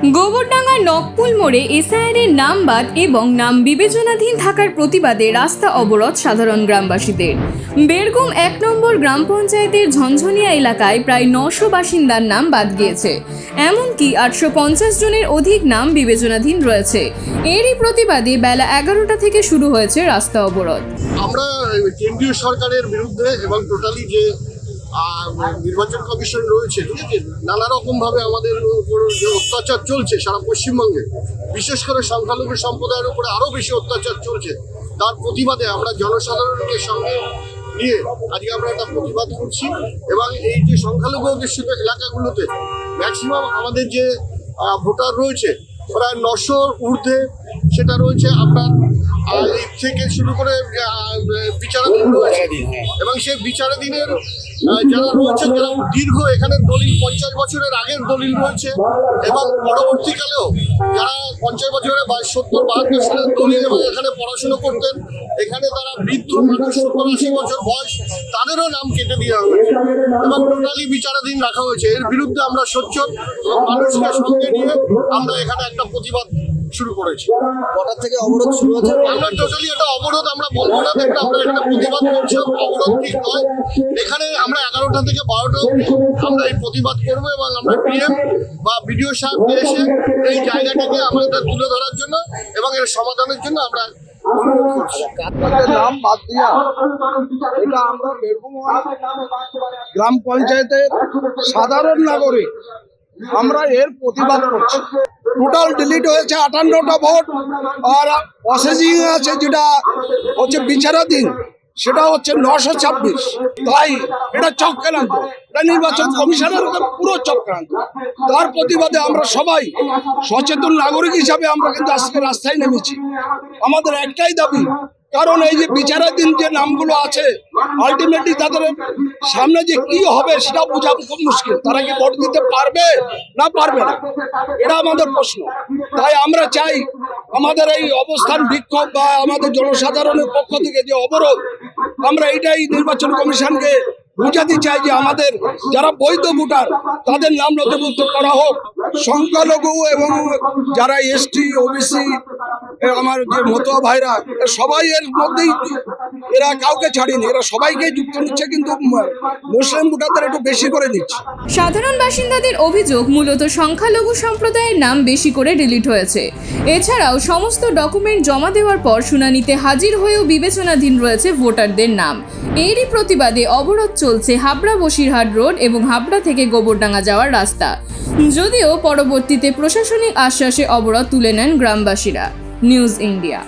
গোবরডাঙ্গার নকপুল মোড়ে এসআইআরের নাম বাদ এবং নাম বিবেচনাধীন থাকার প্রতিবাদে রাস্তা অবরোধ সাধারণ গ্রামবাসীদের। বেরগুম ১ নম্বর গ্রাম পঞ্চায়েতের ঝনঝনিয়া এলাকায় প্রায় ৯০০ বাসিন্দার নাম বাদ গিয়েছে, এমনকি ৮৫০ জনের অধিক নাম বিবেচনাধীন রয়েছে। এরই প্রতিবাদে বেলা ১১টা থেকে শুরু হয়েছে রাস্তা অবরোধ। আমরা কেন্দ্রীয় সরকারের বিরুদ্ধে এবং টোটালি যে নির্বাচন কমিশন রয়েছে, ঠিক আছে, নানা রকম ভাবে আমাদের উপর যে অত্যাচার চলছে সারা পশ্চিমবঙ্গে, বিশেষ করে সংখ্যালঘু সম্প্রদায়ের উপরে আরো বেশি অত্যাচার চলছে, তার প্রতিবাদে আমরা জনসাধারণকে সঙ্গে নিয়ে আজকে আমরা একটা প্রতিবাদ করছি। এবং এই যে সংখ্যালঘু অধ্যুষিত এলাকাগুলোতে ম্যাক্সিমাম আমাদের যে ভোটার রয়েছে প্রায় ৯০০-র ঊর্ধ্বে, সেটা রয়েছে আপনার থেকে শুরু করে বিচারাধীন রয়েছে। এবং সেই বিচারাধীনের যারা রয়েছে, যারা দীর্ঘ এখানে দলিল ৫০ বছরের আগের দলিল রয়েছে, এবং পরবর্তীকালেও যারা ৫০ বছরের বা ৭০-৭২ সালের দলিল এবং এখানে পড়াশুনো করতেন, এখানে তারা বৃদ্ধ মানুষ ৭০-৮০ বছর বয়স, তাদেরও নাম কেটে দেওয়া হয়েছে এবং টোটালি বিচারাধীন রাখা হয়েছে। এর বিরুদ্ধে আমরা সোচ্চার এবং মানুষকে সঙ্গে নিয়ে আমরা এখানে একটা প্রতিবাদ শুরু করেছি। কটার থেকে অবরোধ শুরু হয়েছে? আমরা টোটালি একটা অবরোধ আমরা বলবো না, আমরা একটা প্রতিবাদ করছি। অবরোধ ঠিক নয়, এখানে আমরা ১১টা থেকে ১২টা অবধি আমরা এই প্রতিবাদ করবো এবং আমরা ডিএম বা বিডিও সাহেবকে এসে এই জায়গাটাকে আমাদের তুলে ধরার জন্য এবং এর সমাধানের জন্য আমরা নাম বাদ দিয়া এটা আমরা বেরগুম গ্রাম পঞ্চায়েতের সাধারণ নাগরিক আমরা এর প্রতিবাদ করছি। টোটাল ডিলিট হয়েছে ৫৮টা ভোট, আর প্রসেসিং আছে যেটা হচ্ছে বিচারাধীন সেটা হচ্ছে ৯২৬। তাই এটা চক্রান্ত, এটা নির্বাচন কমিশনের পুরো চক্রান্ত। তার প্রতিবাদে আমরা সবাই সচেতন নাগরিক হিসাবে আমরা কিন্তু আজকে রাস্তায় নেমেছি। আমাদের একটাই দাবি, কারণ এই যে বিচারাধীন যে নামগুলো আছে, আলটিমেটলি তাদের সামনে যে কি হবে সেটা বোঝা খুব মুশকিল। তারা কি ভোট দিতে পারবে না পারবে না, এটা আমাদের প্রশ্ন। তাই আমরা চাই আমাদের এই অবস্থান বিক্ষোভ বা আমাদের জনসাধারণের পক্ষ থেকে যে অবরোধ, আমরা এইটাই নির্বাচন কমিশনকে বুঝাতে চাই যে আমাদের যারা বৈধ ভোটার তাদের নাম নথিভুক্ত করা হোক। সংখ্যালঘু এবং যারা এসটি ওবিসি আমার যে মতুয়া ভাইরা সবাই এর মধ্যেই, এরা কাউকে ছাড়েনি, এরা সবাইকে যুক্ত নিচ্ছে, কিন্তু মুসলিম ভোটারদের একটু বেশি করে নিচ্ছে। সাধারণ বাসিন্দাদের অভিযোগ, মূলত সংখ্যালঘু সম্প্রদায়ের নাম বেশি করে ডিলিট হয়েছে। এছাড়াও সমস্ত ডকুমেন্ট জমা দেওয়ার পর শুনানিতে হাজির হয়েও বিবেচনাধীন রয়েছে ভোটারদের নাম। এরই প্রতিবাদে অবরোধ চলছে হাবড়া বসিরহাট রোড এবং হাবড়া থেকে গোবরডাঙ্গা যাওয়ার রাস্তা। যদিও পরবর্তীতে প্রশাসনিক আশ্বাসে অবরোধ তুলে নেন গ্রামবাসীরা। News India.